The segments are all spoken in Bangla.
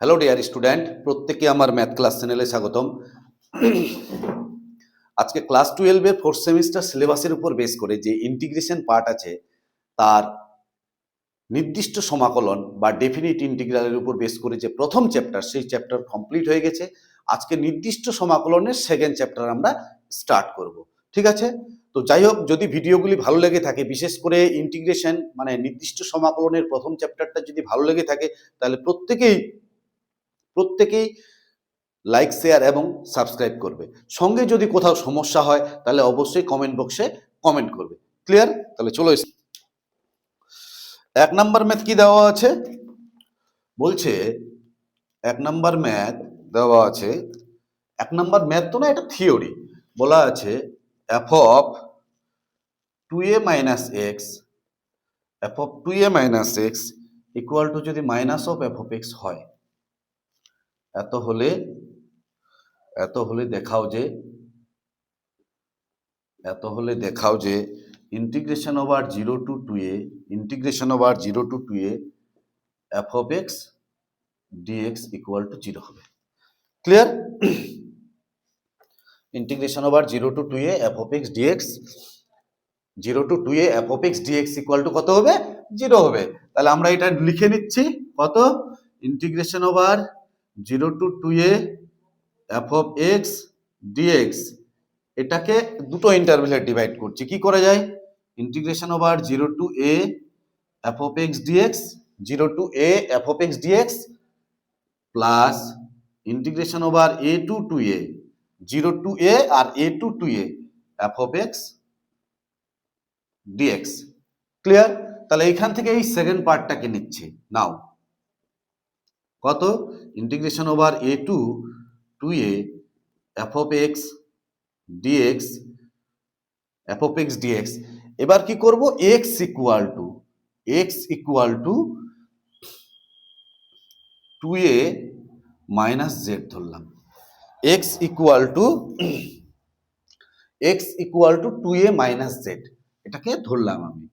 হ্যালো ডিয়ার স্টুডেন্ট, প্রত্যেকে আমার ম্যাথ ক্লাস চ্যানেলে স্বাগতম। আজকে ক্লাস 12 এর ফোর্থ সেমিস্টার সিলেবাসের উপর বেস করে যে ইন্টিগ্রেশন পার্ট আছে তার নির্দিষ্ট সমাকলন বা ডেফিনিট ইন্টিগ্রালের উপর বেস করে যে প্রথম চ্যাপ্টার, সেই চ্যাপ্টার কমপ্লিট হয়ে গেছে। আজকে নির্দিষ্ট সমাকলনের সেকেন্ড চ্যাপ্টার আমরা স্টার্ট করব। ঠিক আছে? তো যাই হোক, যদি ভিডিওগুলি ভালো লেগে থাকে, বিশেষ করে ইন্টিগ্রেশন মানে নির্দিষ্ট সমাকলনের প্রথম চ্যাপ্টারটা যদি ভালো লেগে থাকে, তাহলে প্রত্যেকেই লাইক, শেয়ার এবং সাবস্ক্রাইব করবে। সঙ্গে যদি কোথাও সমস্যা হয় তাহলে অবশ্যই কমেন্ট বক্সে কমেন্ট করবে। ক্লিয়ার? তাহলে চলো, 1 নাম্বার ম্যাথ কি দেওয়া আছে বলছে। 1 নাম্বার ম্যাথ দেওয়া আছে। 1 নাম্বার ম্যাথ তো না, এটা থিওরি। বলা আছে f of 2a minus x, f of 2a minus x equal to যদি minus of f of x হয়, এত হলে দেখাও যে integration over 0 to 2a f of x dx equal to 0 হবে। Clear? Integration over 0 to 2a f of x dx, 0 to 2a f of x dx equal to কত হবে? 0 হবে। তাহলে আমরা এটা লিখে নিচ্ছি, কত? Integration over 0 to 2a f of x dx, এটাকে দুটো ইন্টারভ্যালে ডিভাইড করছি। কি করা যায়? Integration over 0 to a f of x dx, 0 to a f of x dx plus integration over a to 2a, 0 to a আর a to 2a f of x dx। Clear? তাহলে এইখান থেকে এই সেকেন্ড পার্টটাকে নিচ্ছি। নাও কত? Integration over a to 2a f of x dx, f of x dx। এবার কি করব? x equal to 2a minus z ধরলাম। x equal to 2a minus z, এটাকে ধরলাম আমি।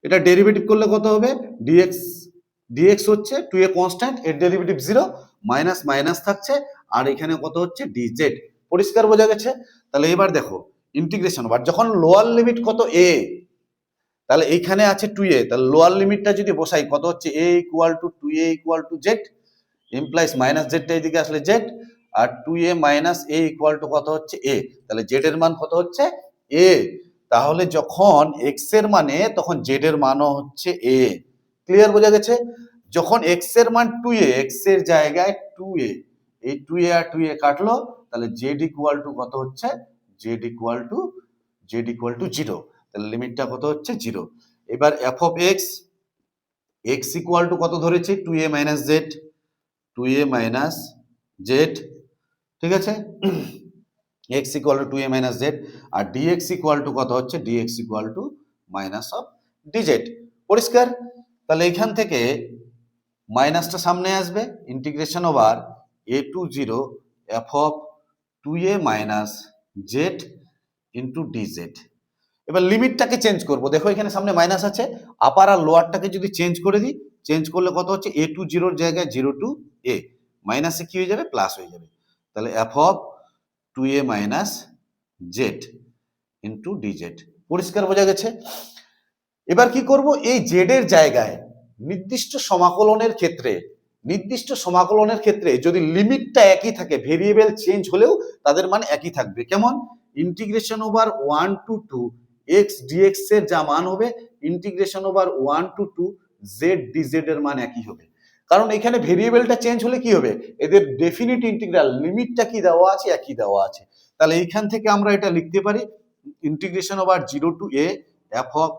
এটা ডেরিভেটিভ করলে কত হবে? dx হচ্ছে 2a কনস্ট্যান্ট, এর ডেরিভেটিভ 0, মাইনাস মাইনাস থাকছে, আর এখানে কত হচ্ছে? dz। পরিষ্কার বোঝা গেছে? তাহলে এবার দেখো ইন্টিগ্রেশন ওভার, যখন লোয়ার লিমিট কত? a, তাহলে এইখানে আছে 2a, তাহলে লোয়ার লিমিটটা যদি বসাই কত হচ্ছে? a equal to 2a equal to z, implies minus জেডটা এদিকে আসলে z, আর 2a minus a equal to কত হচ্ছে? a। তাহলে z এর মান কত হচ্ছে? a। তাহলে যখন x এর মানে, তখন z এর মানও হচ্ছে a। ক্লিয়ার বোঝা গেছে? যখন x এর মান 2a, x এর জায়গায় 2a, এই 2a আর 2a কাটলো, তাহলে z ইকুয়াল টু কত হচ্ছে? z equal to 0। তাহলে লিমিটটা কত হচ্ছে? 0। এবার f of x equal to কত ধরেছি? 2a minus z, 2a minus z। ঠিক আছে? x equal to 2a minus z, আর dx ইকুয়াল টু কত হচ্ছে? dx equal to minus of dz। পরিষ্কার? তাহলে এখান থেকে মাইনাসটা সামনে আসবে, integration over a to 0 f of 2a minus z into dz। এবার লিমিটটাকে চেঞ্জ করব। দেখো এখানে সামনে মাইনাস আছে, আপার আর লোয়ারটাকে যদি চেঞ্জ করে দিই, চেঞ্জ করলে কত হচ্ছে? a টু 0 জায়গায় 0 টু a, মাইনাসে কি হয়ে যাবে? প্লাস হয়ে যাবে। তাহলে f of 2a minus z into dz। পরিষ্কার বোঝা গেছে? এবার কি করব? এই z এর জায়গায় নির্দিষ্ট সমাকলনের ক্ষেত্রে যদি লিমিটটা একই থাকে, ভেরিয়েবল চেঞ্জ হলেও তাদের মান একই থাকবে। কেমন? Integration over 1 to 2 x dx এর যা মান হবে, integration over 1 to 2 z dz এর মান একই হবে। কারণ এখানে ভেরিয়েবলটা চেঞ্জ হলে কি হবে? এদের ডেফিনিট ইন্টিগ্রাল লিমিটটা কি দেওয়া আছে? একই দেওয়া আছে। তাহলে এইখান থেকে আমরা এটা লিখতে পারি, integration over 0 to a f of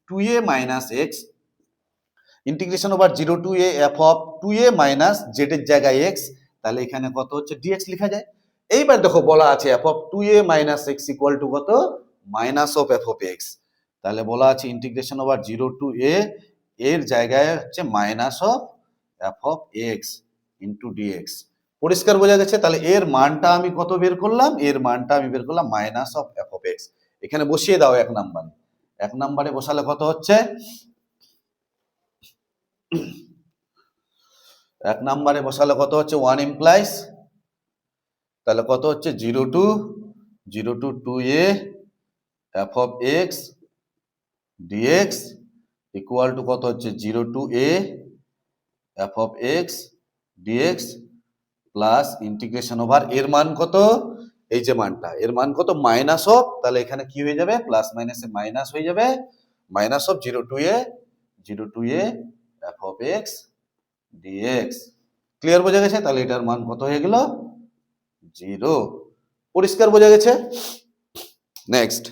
2a minus x, integration over 0 to a f of 2a minus z এর জায়গায় x, তাহলে এখানে কত হচ্ছে? dx লেখা যায়। এইবার দেখো বলা আছে f of 2a minus x equal to কত? Minus of f of x। তাহলে বলা আছে ইন্টিগ্রেশন ওভার 0 টু a, এর জায়গায় হচ্ছে minus of f of x into dx। পরিষ্কার বোঝা গেছে? তাহলে এর মানটা আমি কত বের করলাম? এর মানটা আমি বের করলাম minus of f of x। এখানে বসিয়ে দাও 1 নম্বরে। 1 নম্বরে বসালে কত হচ্ছে? এক নম্বরে বসালে কত হচ্ছে 1 ইমপ্লাইজ, তাহলে কত হচ্ছে 0 to 2a f of x dx equal to কত হচ্ছে 0 to a f of x dx plus integration over এর মান কত, এই যে মানটা এর মান কত মাইনাস অফ, তাহলে এখানে কি হয়ে যাবে প্লাস মাইনাসে মাইনাস হয়ে যাবে, minus of 0 to a f of x dx। Clear বোঝা গেছে? তাহলে এটার মান কত হয়ে গেল 0। পরিষ্কার বোঝা গেছে? নেক্সট,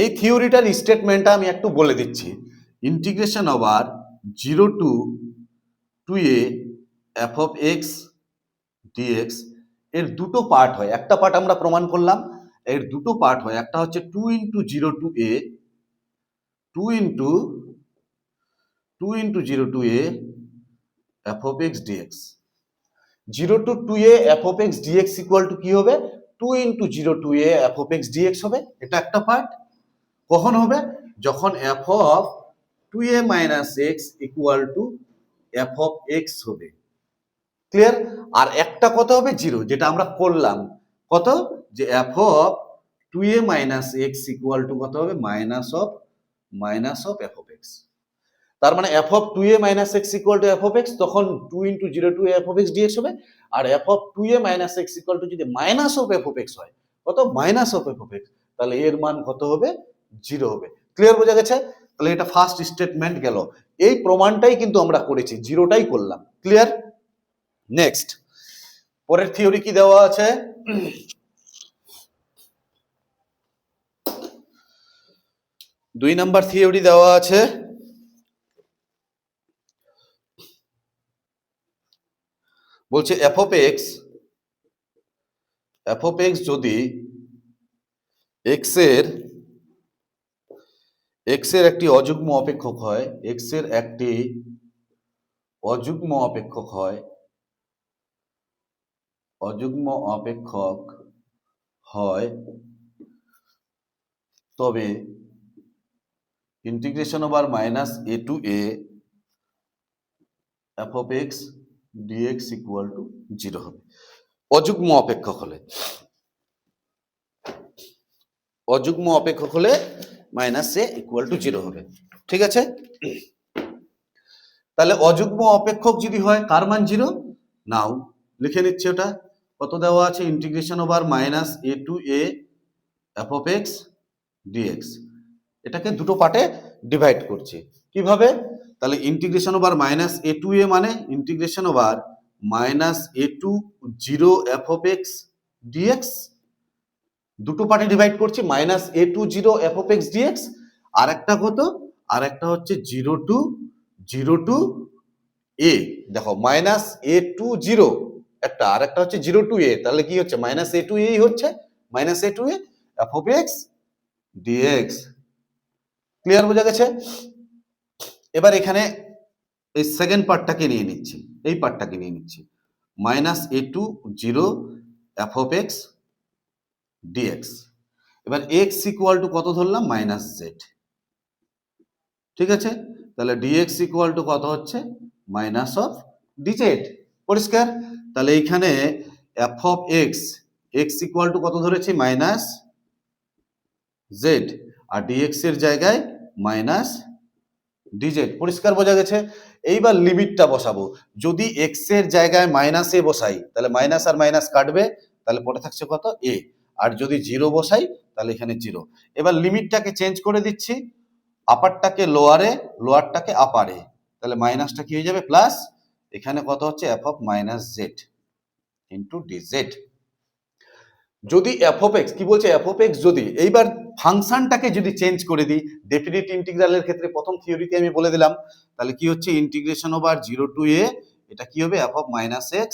এই থিওরিটার স্টেটমেন্টটা আমি একটু বলে দিচ্ছি। Integration over 0 to 2a f of x dx এর দুটো পার্ট হয়, একটা পার্ট আমরা প্রমাণ করলাম, এর দুটো পার্ট হয়, একটা হচ্ছে 2 into 0 to a 2 into 0 to a f of x dx। 0 to 2a f of x dx equal to কি হবে 2 into 0 to a f of x dx হবে, এটা একটা পার্ট। কখন হবে যখন f of 2a minus x equal two f of x হবে। ক্লিয়ার? আর একটা কত হবে 0, যেটা আমরা করলাম কত, যে f of 2a minus x equal to কত হবে minus of f of x। তার মানে f of 2a minus x equal two f of x, তখন 2 into 0 to f of x dx হবে। আর f of 2a minus x equal to যদি minus of f of x হয়, কত minus of f of x, তাহলে এর মান কত হবে 0 হবে। ক্লিয়ার বোঝা গেছে? তাহলে এটা ফার্স্ট স্টেটমেন্ট গেল। এই প্রমাণটাই কিন্তু আমরা করেছি, জিরোটাই করলাম। ক্লিয়ার? নেক্সট, পরের থিওরি কি দেওয়া আছে, দুই নাম্বার থিওরি দেওয়া আছে। বলছে f of x যদি x এর একটি অযুগ্ম অপেক্ষক হয়, x এর একটি অযুগ্ম অপেক্ষক হয়, তবে integration over minus a to a f of x dx equal to 0 হবে। অযুগ্ম অপেক্ষক হলে মাইনাস a ইকুয়াল টু 0 হবে। ঠিক আছে? তাহলে অযুগ্ম অপেক্ষক যদি হয় কার মান 0, নাও লিখে নিচ্ছি, ওটা কত দেওয়া আছে integration over minus a to a f of x dx। এটাকে দুটো পার্টে ডিভাইড করছি, কিভাবে, তাহলে integration over minus a to a মানে integration over minus a to 0 f of x dx, দুটো পার্টে ডিভাইড করছি, minus a to 0 f of x dx। আর একটা কত, আর একটা হচ্ছে 0 to a, দেখো মাইনাস a to 0 একটা, আর একটা হচ্ছে 0 to a, তাহলে কি হচ্ছে মাইনাস a to a হচ্ছে, minus a to a f of x dx। Clear বোঝা গেছে? এবার এখানে এই সেকেন্ড পার্টটাকে নিয়ে নিচ্ছি, এই পার্টটাকে নিয়ে নিচ্ছি, minus a to 0 f of x dx। এবার x ইকুয়াল টু কত ধরলাম মাইনাস z। ঠিক আছে? তাহলে dx ইকুয়াল টু কত হচ্ছে মাইনাস অফ dz। পরিষ্কার? তাহলে এইখানে f of x equal to কত ধরেছি মাইনাস z, আর dx এর জায়গায় মাইনাস dz। পরিষ্কার বোঝা গেছে? এইবার লিমিটটা বসাবো, যদি x এর জায়গায় মাইনাস a বসাই তাহলে মাইনাস আর মাইনাস কাটবে, তাহলে পড়ে থাকছে কত a, আর যদি 0 বসাই তাহলে এখানে 0। এবার লিমিটটাকে চেঞ্জ করে দিচ্ছি, আপারটাকে লোয়ারে, লোয়ারটাকে আপারে, তাহলে মাইনাসটা কি হয়ে যাবে প্লাস, এখানে কত হচ্ছে f of minus z into dz। যদি f of x কি বলছে, f of x যদি এইবার ফাংশনটাকে যদি চেঞ্জ করে দিই, ডেফিনিট ইন্টিগ্রালের ক্ষেত্রে প্রথম থিওরিতে আমি বলে দিলাম, তাহলে কি হচ্ছে ইন্টিগ্রেশন ওভার 0 to a, এটা কি হবে f of minus x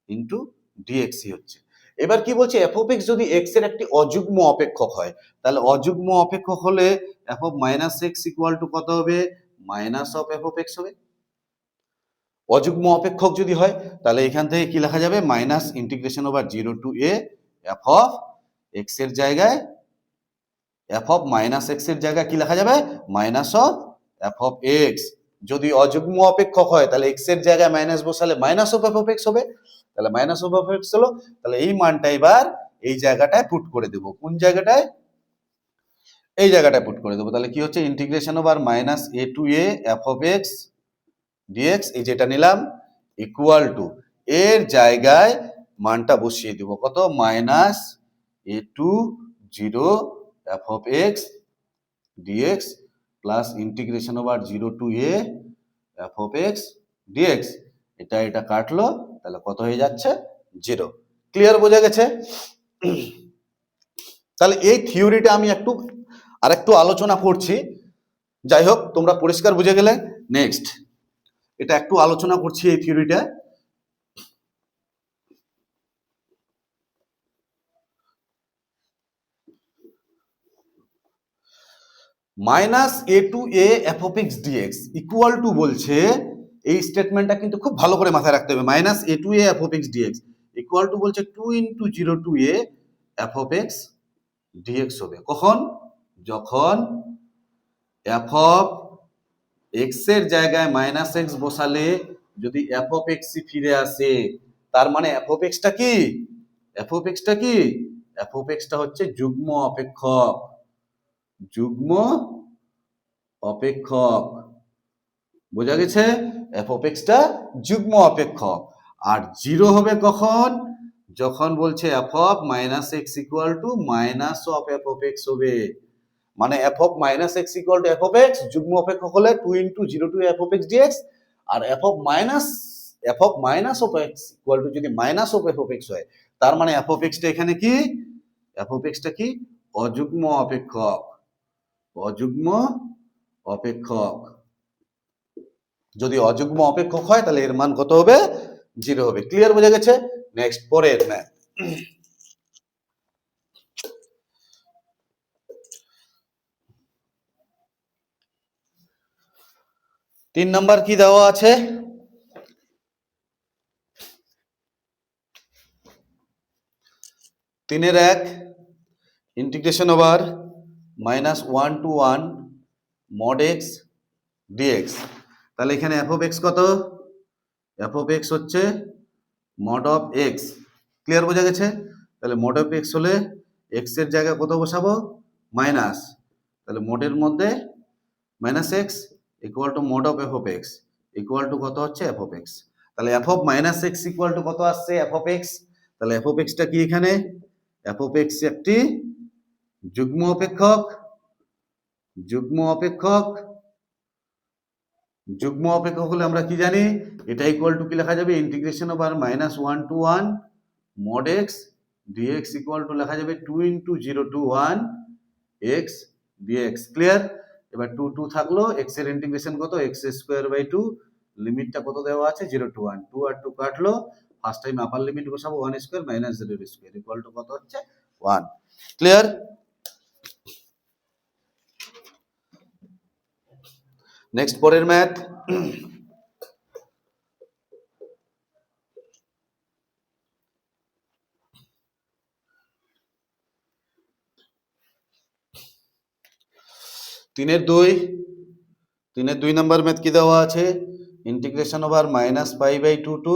into dx হচ্ছে। এবার কি বলছে, f of x যদি x এর একটি অযুগ্ম অপেক্ষক হয়, তাহলে অযুগ্ম অপেক্ষক হলে f of minus x equal to কত হবে minus of F of x হবে। অযুগ্ম অপেক্ষক যদি হয় তাহলে এখান থেকে কি লেখা যাবে, minus integration over 0 to a F of X এর জায়গায় এফ অফ মাইনাস এক্স এর জায়গায় কি লেখা যাবে, minus of F of x. যদি অযুগ্ম অপেক্ষক হয় তাহলে এক্স এর জায়গায় মাইনাস বসালে minus of F of x হবে, তাহলে মাইনাস অফ এফ এক্স হলো। তাহলে এই মানটা এবার এই জায়গাটায় পুট করে দেব। কোন জায়গাটায়, এই জায়গাটায় পুট করে দেবো। তাহলে কি হচ্ছে, integration over minus A to A F of x DX, এই যেটা নিলাম, ইকুয়াল টু এর জায়গায় মানটা বসিয়ে দিব কত, minus A to 0 F of x DX plus integration over 0 to A F of x DX. এটা কাটলো, তাহলে কত হয়ে যাচ্ছে, 0। ক্লিয়ার, বোঝা গেছে? তাহলে এই থিওরিটা আমি আরেকটু আলোচনা করছি। যাই হোক, তোমরা পরিষ্কার বুঝে গেলে। নেক্সট, এটা একটু আলোচনা করছি এই থিওরিটা। Minus A to A F of x dx equal to বলছে, এই স্টেটমেন্টটা কিন্তু খুব ভালো করে মাথায় রাখতে হবে। Minus A to A F of x dx equal to বলছে 2 into 0 to A F of x DX হবে। কখন, যখন এফ অফ এক্স এর জায়গায় মাইনাস এক্স বসালে যদি এফ অফ এক্স ফিরে আসে, তার মানে এফ অফ এক্সটা কি, এফ অফ এক্সটা কি, এফ অফ এক্সটা হচ্ছে যুগ্ম অপেক্ষক। যুগ্ম অপেক্ষক, বোঝা গেছে? এফ অফ এক্সটা যুগ্ম অপেক্ষক। আর 0 হবে কখন, যখন বলছে f of minus x equal to minus of F of x হবে। মানে f of minus x equal to f of x যুগ্ম অপেক্ষক হলে 2 into 0 to f of x dx. আর f of minus of x equal to যদি minus of F of x হয়, তার মানে এফ অফ এক্সটা এখানে কি, এফ অফ এক্সটা কি, অযুগ্ম অপেক্ষক। অযুগ্ম অপেক্ষক। যদি অযুগ্ম অপেক্ষক হয় তাহলে এর মান কত হবে, 0 হবে। ক্লিয়ার, বোঝা গেছে? নেক্সট, পরের ম্যাথ। 3 নাম্বার কি দেওয়া আছে, তিনের 1 integration over minus 1 to 1 mod X DX. তাহলে এখানে এফ অফ এক্স কত, এফ অফ এক্স হচ্ছে মড অফ এক্স। ক্লিয়ার, বোঝা গেছে? তাহলে মড অফ এক্স হলে এক্স এর জায়গায় কত বসাবো, মাইনাস। তাহলে মডের মধ্যে minus x equal to mod of F of x equal to কত হচ্ছে, এফ অফ এক্স। তাহলে F of minus x equal to কত আসছে, এফ অফ এক্স। তাহলে এফ অফ এক্সটা কি, এখানে এফ অফ এক্স একটি যুগ্ম অপেক্ষক। যুগ্ম অপেক্ষক, যুগ্ম অপেক্ষক হলে আমরা কি জানি, এটা ইকুয়াল টু কি লেখা যাবে, integration over minus 1 to 1 mod X dx equal to লেখা যাবে 2 into 0 to 1 X DX. Clear? এবার 2 2 থাকলো, এক্স এর ইন্টিগ্রেশন কত, এক্স স্কোয়ার বাই 2, লিমিটটা কত দেওয়া আছে, 0 টু 1, 2 আর 2 কাটলো, ফার্স্ট টাইম আপার লিমিট বসাবো 1 square minus 0 square equal to কত হচ্ছে, 1। ক্লিয়ার? নেক্সট, পরের ম্যাথ। তিনের 2 নাম্বার ম্যাথ কি দেওয়া আছে, integration over minus pi by 2 to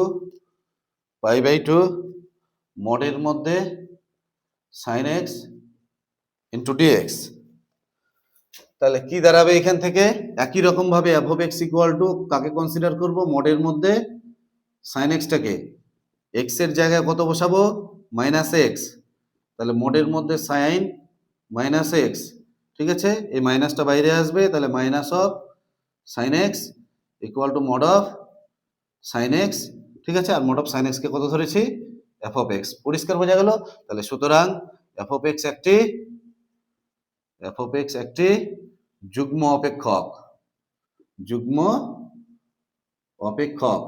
pi by 2 মডের মধ্যে সাইন এক্স ইন্টু ডিএক্স। তাহলে কি দাঁড়াবে এখান থেকে, একই রকম ভাবে F of x equal two কাকে কনসিডার করব, মডের মধ্যে সাইন এক্সটাকে, এক্স এর জায়গায় কত বসাবো, মাইনাস এক্স। তাহলে মডের মধ্যে সাইন মাইনাস এক্স, ঠিক আছে, এই মাইনাসটা বাইরে আসবে, তাহলে minus of sine x equal to mod of sine x. ঠিক আছে, আর মড অফ সাইন এক্স কে কত ধরেছি, এফ অফ এক্স। পরিষ্কার বোঝা গেল? তাহলে সুতরাং এফ অফ এক্স একটি যুগ্ম অপেক্ষক। যুগ্ম অপেক্ষক,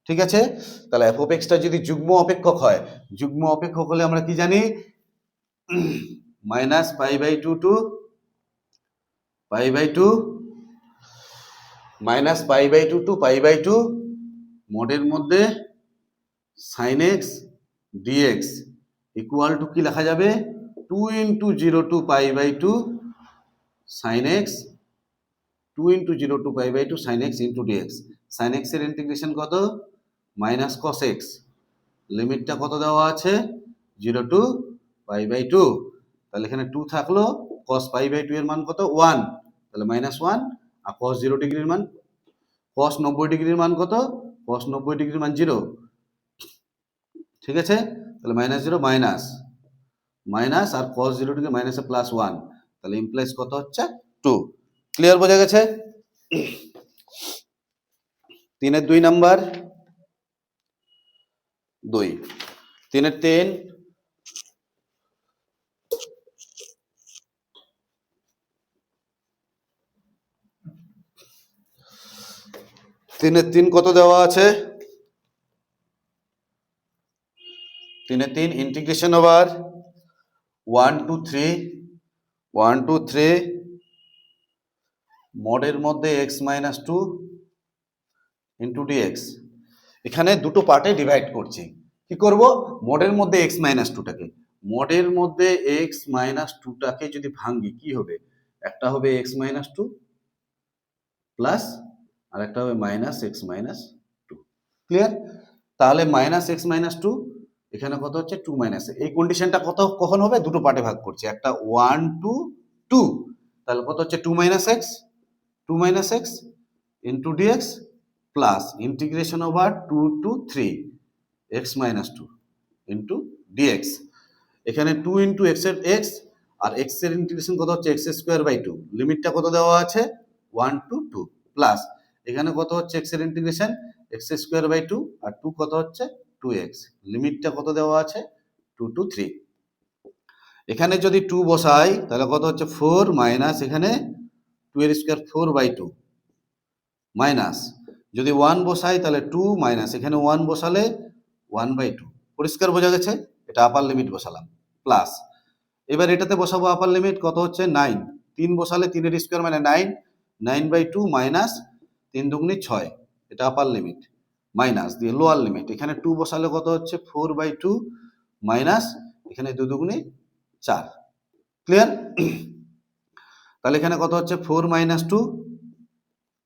ঠিক আছে। তাহলে এফ অফ এক্সটা যদি যুগ্ম অপেক্ষক হয়, যুগ্ম অপেক্ষক হলে আমরা কি জানি, minus pi by 2 to pi by 2 minus pi by two to pi by two মডের মধ্যে sine x dx equal to কি লেখা যাবে 2 into 0 to pi by two sine x 2 into 0 to pi by two sine x into dx. Sine x এর ইন্টিগ্রেশন কত মাইনাস কস এক্স, লিমিটটা কত দেওয়া আছে 0 টু পাই বাই টু, তাহলে এখানে 2 থাকলো, কস পাই বাই টু এর মান কত 1, তাহলে মাইনাস 1, আর কস 0 ডিগ্রির মান কস 90 ডিগ্রির মান কত কস 90 ডিগ্রির মান 0, ঠিক আছে, তাহলে মাইনাস 0 মাইনাস মাইনাস আর কস 0 ডিগ্রি মাইনাসে প্লাস 1, তাহলে ইমপ্লাইজ কত হচ্ছে 2। ক্লিয়ার বোঝা গেছে? 3-এর 2 নাম্বার 2, 3-এর 3, 3-এর 3 কত দেওয়া আছে 3-এর 3 ইন্টিগ্রেশন ওভার 1 টু 3 মডের মধ্যে x মাইনাস 2 ইন্টু ডিএক্স। এখানে দুটো পার্টে ডিভাইড করছি। কি করব মডের মধ্যে x মাইনাস 2টাকে, মডের মধ্যে x মাইনাস 2টাকে যদি ভাঙি কি হবে, একটা হবে x মাইনাস 2 প্লাস আর একটা হবে মাইনাস x মাইনাস 2। ক্লিয়ার? তাহলে মাইনাস x মাইনাস 2 এখানে কত হচ্ছে 2 মাইনাস, এই কন্ডিশনটা কত কখন হবে দুটো পার্টে ভাগ করছি, একটা 1 টু 2, তাহলে কত হচ্ছে 2 minus x into DX plus integration over 2 to 3 x minus 2 into DX. এখানে 2 ইন্টু x এর x আর x এর ইন্টিগ্রেশন কত হচ্ছে x স্কোয়ার বাই 2, লিমিটটা কত দেওয়া আছে 1 টু 2 প্লাস এখানে কত হচ্ছে x এর ইন্টিগ্রেশন x স্কোয়ার বাই 2 আর 2 কত হচ্ছে 2x, লিমিটটা কত দেওয়া আছে 2 টু 3। এখানে যদি 2 বসাই তাহলে কত হচ্ছে 4 মাইনাস এখানে 2 এর স্কোয়ার 4 বাই 2 মাইনাস যদি 1 বসাই তাহলে 2 মাইনাস এখানে 1 বসালে 1 বাই 2। পরিষ্কার বোঝা গেছে? এটা আপার লিমিট বসালাম প্লাস এবার এটাতে বসাবো আপার লিমিট কত হচ্ছে 9, 3 বসালে 3 এর স্কোয়ার মানে 9 বাই 2 মাইনাস 3 দুগুনি 6, এটা আপার লিমিট মাইনাস দিয়ে লোয়ার লিমিট এখানে 2 বসালে কত হচ্ছে 4 বাই 2 মাইনাস এখানে 2 দুগুনি 4। ক্লিয়ার? তাহলে এখানে কত হচ্ছে 4 মাইনাস 2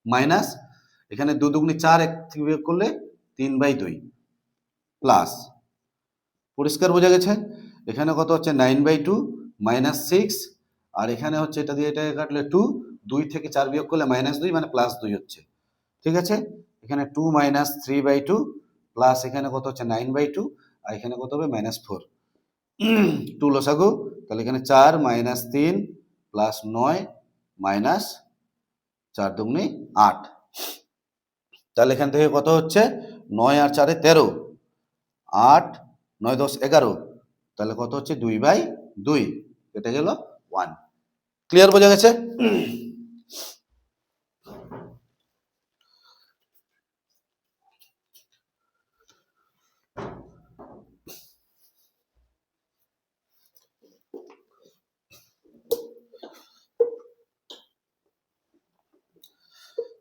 মাইনাস এখানে 2 দুগুনি 4 এক থেকে বিয়োগ করলে 3 বাই 2 প্লাস, পরিষ্কার বোঝা গেছে? এখানে কত হচ্ছে 9 বাই 2 মাইনাস 6 আর এখানে হচ্ছে এটা দিয়ে এটাকে কাটলে 2, 2 থেকে 4 বিয়োগ করলে মাইনাস 2 মানে প্লাস 2 হচ্ছে, ঠিক আছে। এখানে 2 মাইনাস 3 বাই 2 প্লাস এখানে কত হচ্ছে 9 বাই 2 আর এখানে কত হবে মাইনাস 4, 2 লসাগু, তাহলে এখানে 4 মাইনাস 3 প্লাস 9 মাইনাস 4 দুগুনি 8, তাহলে এখান থেকে কত হচ্ছে 9 আর 4 13, 8 9 10 11, তাহলে কত হচ্ছে 2 বাই 2, এটা গেল 1। ক্লিয়ার বোঝা গেছে?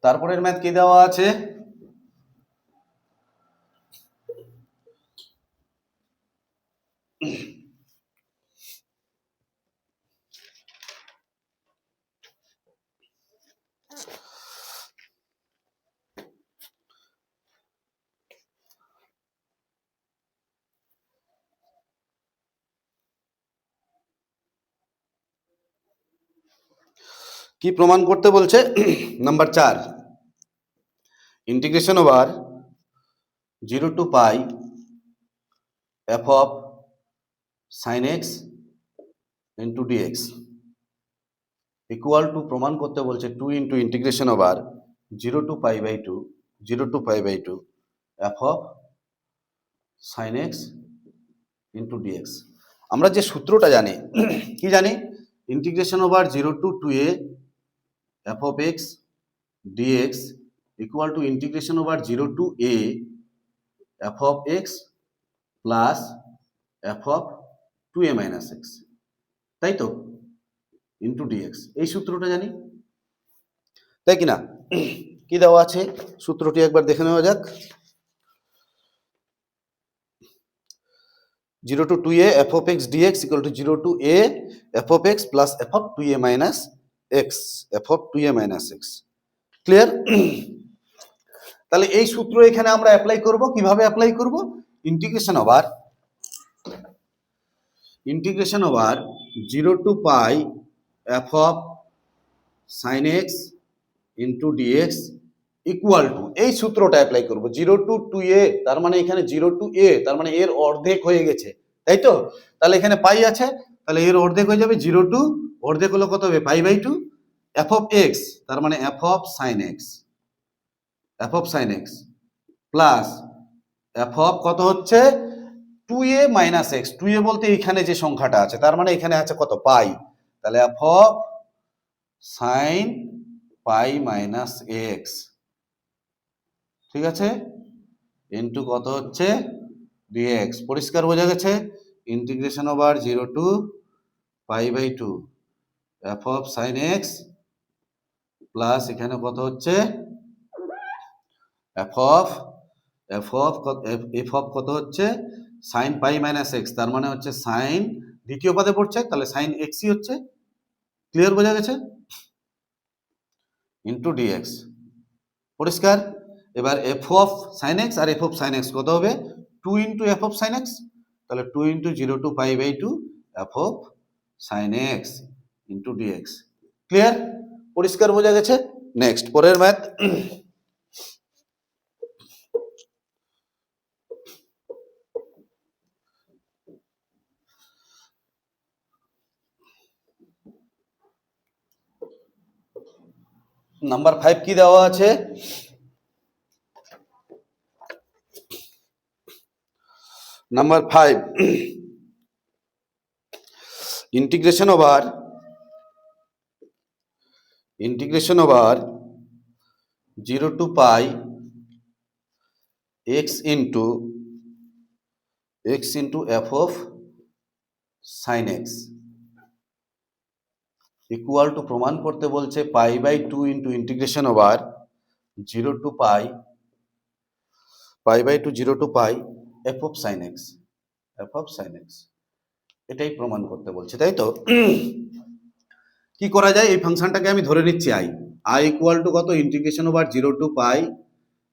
তারপরের ম্যাথ কি দেওয়া আছে, কি প্রমাণ করতে বলছে number 4, integration over 0 to pi F of sine x into DX equal to প্রমাণ করতে বলছে 2 into integration over 0 to pi by 2 F of sine x into DX. আমরা যে সূত্রটা জানি কি জানি, integration over 0 to 2a F of x dx equal to integration over 0 to a F of X plus F of 2a minus X, তাই তো, ইন্টু ডিএক্স, এই সূত্রটা জানি, তাই কি না? কি দেওয়া আছে সূত্রটি একবার দেখে নেওয়া যাক। 0 to 2a f of x dx equal to 0 to a f of x plus f of 2a minus x, f of 2a minus x। Clear? তাহলে এই সূত্র এখানে আমরা অ্যাপ্লাই করব। কিভাবে অ্যাপ্লাই করব? Integration over 0 to pi f of sin x into dx equal two, এই সূত্রটা অ্যাপ্লাই করব 0 to 2a, তার মানে এখানে 0 to a, তার মানে এর অর্ধেক হয়ে গেছে, তাই তো? তাহলে এখানে পাই আছে, তাহলে এর অর্ধেক হয়ে যাবে 0 to, অর্ধেক হলো কত হবে পাই বাই 2 f of x, তার মানে f of sin x, f of sin x plus f of কত হচ্ছে 2a minus x, 2a বলতে এখানে যে সংখ্যাটা আছে, তার মানে এখানে আছে কত পাই, তাহলে f of sin pi minus x, ঠিক আছে, ইনটু কত হচ্ছে dx। পরিষ্কার বোঝা গেছে? Integration over 0 to pi by 2 f of sin x plus এখানে কত হচ্ছে f of কত হচ্ছে sin পাই মাইনাস x, তার মানে হচ্ছে sin দ্বিতীয় পদে পড়ছে, তাহলে sin x ই হচ্ছে। ক্লিয়ার বোঝা গেছে? Into dx। পরিষ্কার? এবার f of sin x আর f of sin x কত হবে 2 into f of sin x, তাহলে 2 into 0 to pi by 2 f of sin x into dx। Clear? পরিষ্কার বোঝা গেছে? নেক্সট পরের ম্যাথ। নাম্বার 5 কি দেওয়া আছে? Number 5 integration over 0 to pi x into f of sin x equal to, প্রমাণ করতে বলছে pi by 2 into integration over 0 to pi by 2 0 to pi f of sin x, এটাই প্রমাণ করতে বলছে, তাই তো? কি করা যায়? এই ফাংশনটাকে আমি ধরে নিচ্ছি i ইকুয়াল টু কত ইন্টিগ্রেশন ওভার 0 টু পাই,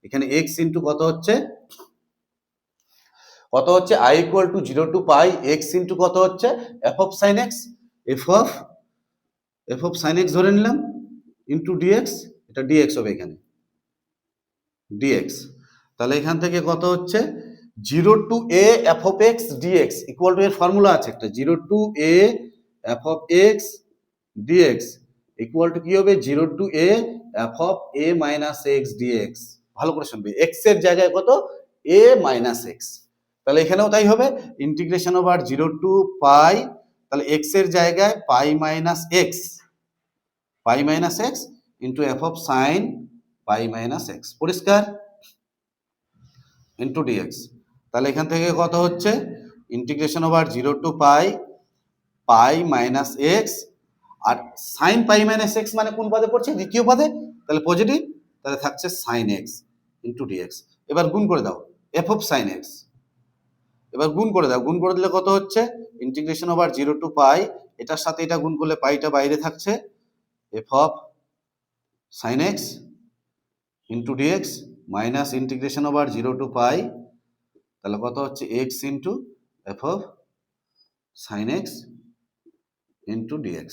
এখানে x ইন্টু কত হচ্ছে i equal to 0 to pi x into কত হচ্ছে f of sin x, f of sin x ধরে নিলাম ইন্টু dx, এটা dx হবে এখানে dx। তাহলে এখান থেকে কত হচ্ছে 0 to a f of x dx equal to, এর ফর্মুলা আছে একটা, 0 to a f of x dx equal to কি হবে 0 to a f of a minus x dx। ভালো করে শুনবে, x এর জায়গায় কত a minus x, তাহলে এখানেও তাই হবে ইন্টিগ্রেশন ওভার 0 টু পাই, তাহলে x এর জায়গায় pi minus x into f of sin pi minus x। পরিষ্কার? Into dx। তাহলে এখান থেকে কত হচ্ছে integration over 0 to pi minus x, আর sin পাই মাইনাস x মানে কোন পদে পড়ছে দ্বিতীয় পদে, তাহলে পজিটিভ, তাহলে থাকছে sin x ইন্টু dx। এবার গুণ করে দাও f of sin x, এবার গুণ করে দাও, গুণ করে দিলে কত হচ্ছে ইন্টিগ্রেশন ওভার 0 টু পাই, এটার সাথে এটা গুণ করলে পাইটা বাইরে থাকছে, f of sin x into dx minus integration over 0 to pi, তাহলে কত হচ্ছে x into f of sin x into dx।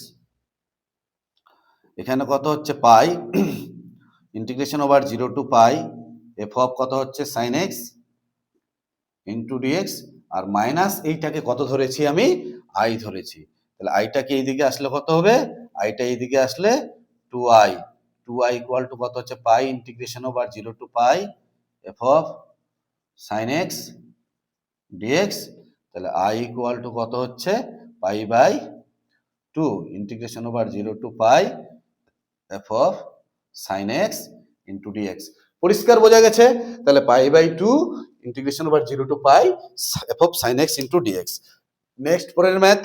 এখানে কত হচ্ছে pi integration over 0 to pi f of কত হচ্ছে sin x ইন্টু dx, আর মাইনাস এইটাকে কত ধরেছি আমি i ধরেছি, তাহলে আইটাকে এইদিকে আসলে কত হবে, আইটা এইদিকে আসলে 2i ইকুয়াল টু কত হচ্ছে pi integration over 0 to pi f of sin x dx, তাহলে i ইকুয়াল টু কত হচ্ছে pi by 2 integration over 0 to pi f of sin x into dx। পরিষ্কার বোঝা গেছে? তাহলে pi by 2 integration over 0 to pi f of sin x into dx। Next পরের ম্যাথ।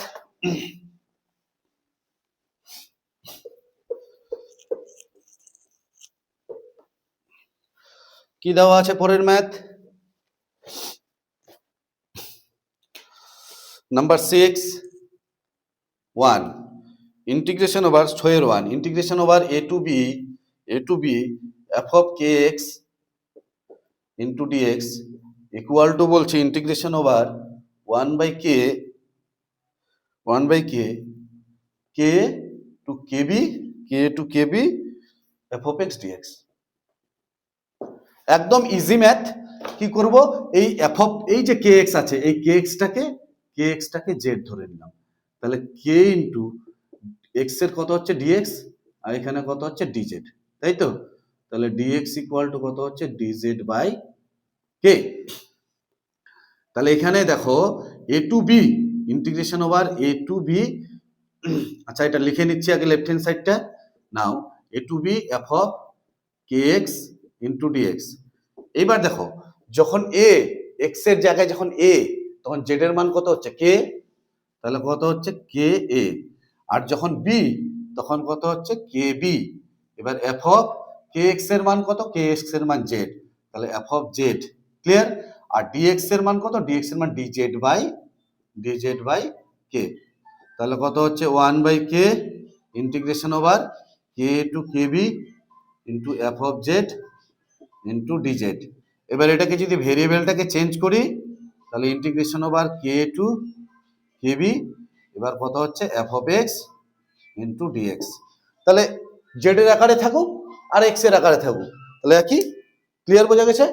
কি দেওয়া আছে পরের math? Number 6 1 integration over 1 integration over a to b f of kx into dx equal to বলছে integration over 1 by k k to kb f of x dx। একদম ইজি ম্যাথ। কি করব, এই f of এই যে kx আছে, এই kx টাকে z ধরে নিলাম। তাহলে k ইনটু x এর কত হচ্ছে dx, আর এখানে কত হচ্ছে dz, তাই তো? তাহলে dx ইকুয়াল টু কত হচ্ছে dz বাই k। তাহলে এখানে দেখো a to b integration over a to b, আচ্ছা এটা লিখে নিচ্ছি আগে লেফট হ্যান্ড সাইডটা। Now a to b f of kx into dx। এইবার দেখো যখন a x এর জায়গায় যখন a, তখন z এর মান কত হচ্ছে k, তাহলে কত হচ্ছে k a, আর যখন b তখন কত হচ্ছে k b। এবার f of kx এর মান কত, kx এর মান z, তাহলে f of z। ক্লিয়ার? আর dx এর মান কত, dx এর মান dz বাই k। তাহলে কত হচ্ছে 1 by k integration over k to kb into f of z into dz। এবার এটাকে যদি ভেরিয়েবলটাকে চেঞ্জ করি, তাহলে integration over k to kb, এবার কত হচ্ছে f of x into dx। তাহলে z এর আকারে থাকুক আর x এর আকারে থাকুক, তাহলে একই। ক্লিয়ার, বোঝা গেছে?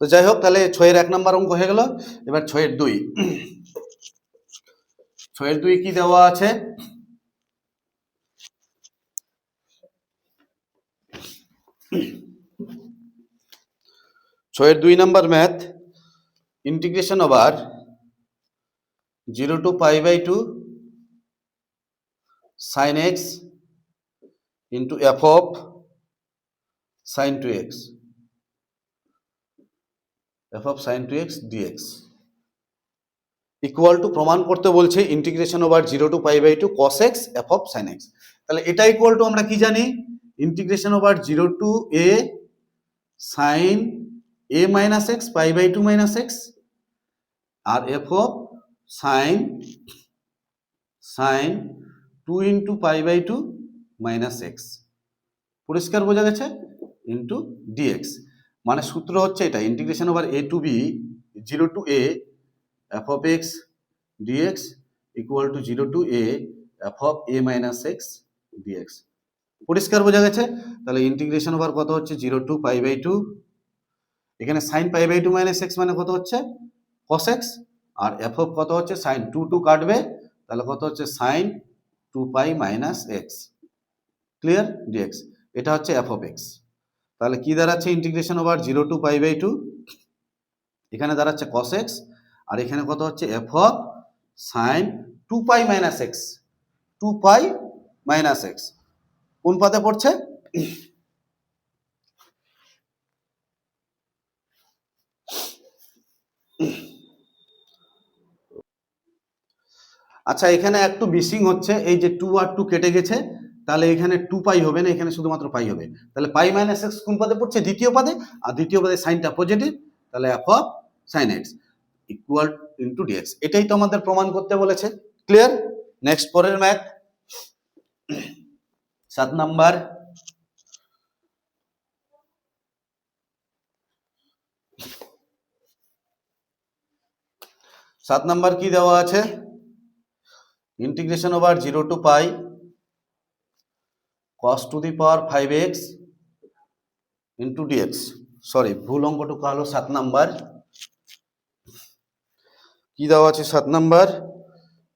তো যাই হোক, তাহলে 6 এর 1 নাম্বার অঙ্ক হয়ে গেল। এবার 6 এর 2, 6 এর 2 কি দেওয়া আছে? ছয়ের 2 number math, integration over 0 to pi by 2 sin x into f of sin 2x dx equal to প্রমাণ করতে বলছে integration over 0 to pi by 2 cos x f of sin x। তাহলে এটা ইকুয়াল টু আমরা কি জানি, integration over 0 to a sin a minus x pi by 2 minus x, আর f of sin 2 into pi by 2 minus x। পরিষ্কার, বোঝা গেছে? ইন্টু dx, মানে সূত্র হচ্ছে এটা, integration over a to b 0 to a f of x dx equal to 0 to a f of a minus x dx। পরিষ্কার, বোঝা গেছে? তাহলে ইন্টিগ্রেশন ওভার কত হচ্ছে 0 টু পাই বাই 2, এখানে sin pi by 2 minus x মানে কত হচ্ছে cos x, আর f of কত হচ্ছে sin 2 কাটবে, তাহলে কত হচ্ছে sin 2 pi minus x। Clear? dx, এটা হচ্ছে f of x। তাহলে কি দাঁড়াচ্ছে, integration over 0 to pi by 2, এখানে দাঁড়াচ্ছে cos x, আর এখানে কত হচ্ছে f of sin 2 pi minus x, 2 pi minus x কোন পাতে পড়ছে? আচ্ছা এখানে একটু মিসিং হচ্ছে, এই যে 2 আর 2 কেটে গেছে, তাহলে এখানে 2 পাই হবে না, এখানে শুধুমাত্র পাই হবে। তাহলে পাই মাইনাস এক্স কোন পদে পড়ছে? দ্বিতীয় পদে, আর দ্বিতীয় পদে সাইনটা পজিটিভ, তাহলে f of sin x equal into dx। এটাই তো আমাদের প্রমাণ করতে বলেছে। ক্লিয়ার? নেক্সট পরের ম্যাথ 7 নাম্বার, কি দেওয়া আছে, integration over 0 to pi cos to the power 5x into dx। Sorry, ভুল অঙ্কটুকু হলো 7 নাম্বার। কি দেওয়া আছে 7 number,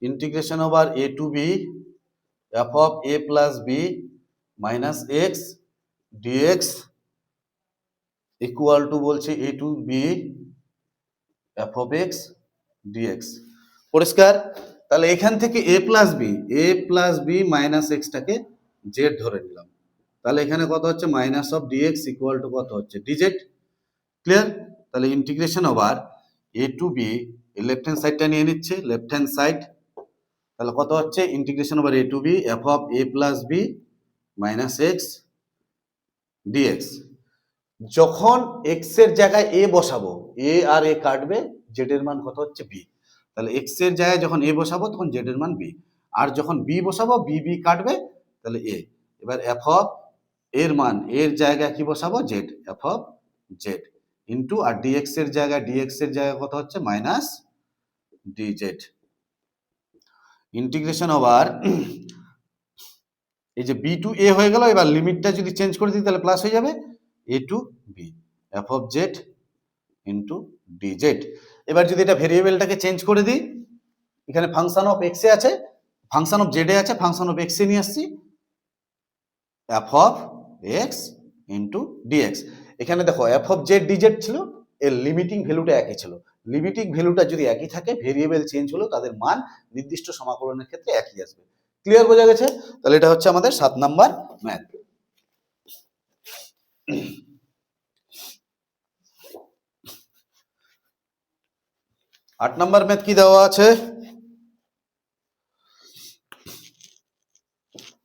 integration over a to b f of a plus b minus x dx equal to বলছে a to b f of x dx। পরিষ্কার? তাহলে এখান থেকে a প্লাস বি মাইনাস এক্সটাকে z ধরে নিলাম, তাহলে এখানে কত হচ্ছে minus of dx equal to কত হচ্ছে dz। ক্লিয়ার? তাহলে integration over a to b এই লেফট হ্যান্ড সাইডটা নিয়ে নিচ্ছি, লেফট হ্যান্ড সাইড। তাহলে কত হচ্ছে integration over a to b f of a plus b minus x dx. যখন এক্স এর জায়গায় এ বসাবো, এ আর এ কাটবে, জেড এর মান কত হচ্ছে বি। তাহলে এক্স এর জায়গায় যখন এ বসাবো তখন জেড এর মান বি, আর যখন বি বসাবো বি বি কাটবে, তাহলে এ। এবার এফ অফ এর মান এর জায়গায় কি বসাবো Z, F of Z into, আর ডিএক্স এর জায়গায় কত হচ্ছে minus D Z. Integration over এই যে বি টু এ হয়ে গেল, এবার লিমিটটা যদি চেঞ্জ করে দিই তাহলে প্লাস হয়ে যাবে a to b f of Z into d z. এবার যদি এটা ভেরিয়েবলটাকে চেঞ্জ করে দিই, এখানে ফাংশন অফ এক্স এ আছে, ফাংশন অফ জেড এ আছে, ফাংশন অফ এক্স এ নিয়ে আসছি F of X into DX. এখানে দেখো এফ অফ জেড ডিজেড ছিল, এর লিমিটিং ভ্যালুটা একই ছিল। লিমিটিং ভ্যালুটা যদি একই থাকে, ভেরিয়েবল চেঞ্জ হলেও তাদের মান নির্দিষ্ট সমাকলনের ক্ষেত্রে একই আসবে। ক্লিয়ার বোঝা গেছে? তাহলে এটা হচ্ছে আমাদের 7 নাম্বার ম্যাথ। 8 নাম্বার ম্যাথ কি দেওয়া আছে?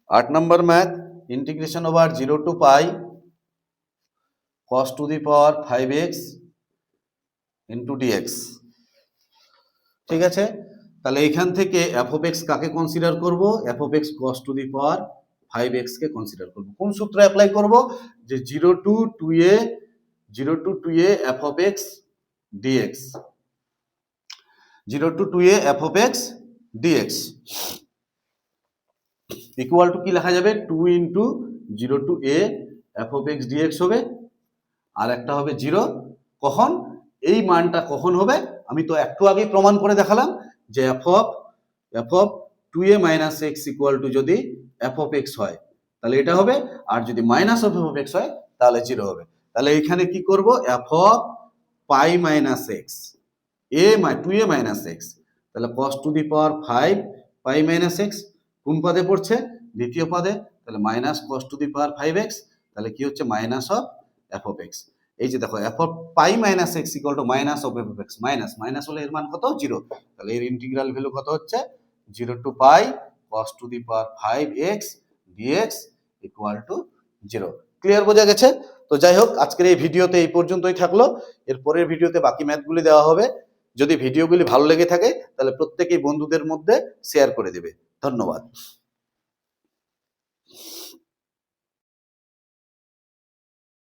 8 number math integration over 0 to pi cos to the power 5x into dx. ঠিক আছে, তাহলে এখান থেকে এফ অফ এক্স কাকে কনসিডার করব? F of x cos to the power 5x কে কনসিডার করব। কোন সূত্র অ্যাপ্লাই করব? যে 0 to 2a F of x dx, 0 to 2a F of x dx equal to কি লেখা যাবে? 2 into 0 to a F of x DX হবে, আর একটা হবে 0। কখন এই মানটা কখন হবে? আমি তো একটু আগেই প্রমাণ করে দেখালাম যে F of 2a minus x equal to যদি এফ অফ এক্স হয় তাহলে এটা হবে, আর যদি minus of F of x হয় তাহলে 0 হবে। তাহলে এখানে কি করব? F of pi minus x A 2a minus x, তাহলে cos to the power 5 pi minus x কোন পদে পড়ছে? দ্বিতীয় পদে। তাহলে minus cos to the power 5x, তাহলে কি হচ্ছে minus of F of x. এই যে দেখো F of pi minus x equal to minus of F of x, minus হলে এর মান কত? 0। তাহলে এর ইন্টিগ্রাল ভ্যালু কত হচ্ছে? 0 to pi cos to the power 5x dx equal to 0। Clear বোঝা গেছে? তো যাই হোক, আজকের এই ভিডিওতে এই পর্যন্তই থাকলো। এর পরের ভিডিওতে বাকি ম্যাথগুলি দেওয়া হবে। যদি ভিডিওগুলি ভালো লেগে থাকে তাহলে প্রত্যেকেই বন্ধুদের মধ্যে শেয়ার করে দেবে। ধন্যবাদ।